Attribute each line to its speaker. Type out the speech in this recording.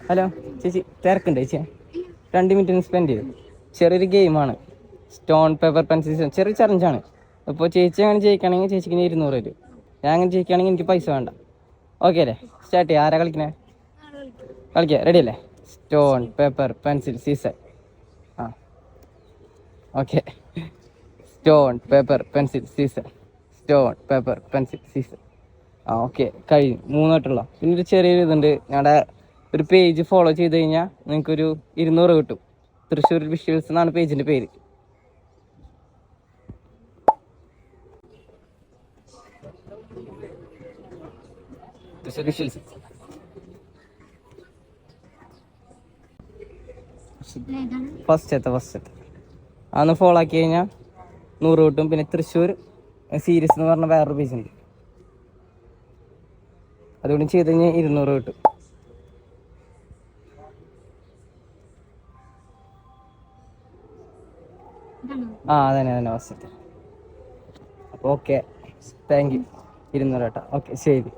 Speaker 1: Hello ചേച്ചി, തിരക്കുണ്ട് ചേച്ചി? 2 മിനിറ്റ് സ്പെൻഡ് ചെയ്തു. ചെറിയൊരു ഗെയിമാണ്, സ്റ്റോൺ പേപ്പർ പെൻസിൽ. ചെറിയ ചലഞ്ചാണ്. അപ്പോൾ ചേച്ചി അങ്ങനെ ജയിക്കുകയാണെങ്കിൽ ചേച്ചിക്ക് 200 തരും. ഞാൻ അങ്ങനെ ജയിക്കുകയാണെങ്കിൽ എനിക്ക് പൈസ വേണ്ട. ഓക്കെ അല്ലേ? സ്റ്റാർട്ട് ചെയ്യാം. ആരാ കളിക്കണേ? കളിക്കുക. റെഡി അല്ലേ? Stone paper pencil scissor. ആ okay. Stone paper pencil scissor. Stone paper pencil scissor. Okay, കഴിയും. 3 തൊട്ടുള്ള. പിന്നെ ഒരു ചെറിയൊരു ഇതുണ്ട്. ഞങ്ങളുടെ ഒരു പേജ് ഫോളോ ചെയ്ത് കഴിഞ്ഞാൽ നിങ്ങൾക്കൊരു 200 കിട്ടും. തൃശ്ശൂർ വിഷ്വൽസ് എന്നാണ് പേജിൻ്റെ പേര്. തൃശ്ശൂർ വിഷ്വൽസ്. ഫസ്റ്റത്തെ അതൊന്ന് ഫോളോ ആക്കി കഴിഞ്ഞാൽ 100 കിട്ടും. പിന്നെ തൃശ്ശൂർ സീരീസ് എന്ന് പറഞ്ഞ വേറൊരു പേജുണ്ട്, അതുകൊണ്ട് ചെയ്ത് കഴിഞ്ഞാൽ 200 കിട്ടും. അതന്നെ ഫസ്റ്റത്തെ. അപ്പോൾ ഓക്കെ, താങ്ക് യു. 200 കേട്ടോ. ഓക്കെ, ശരി.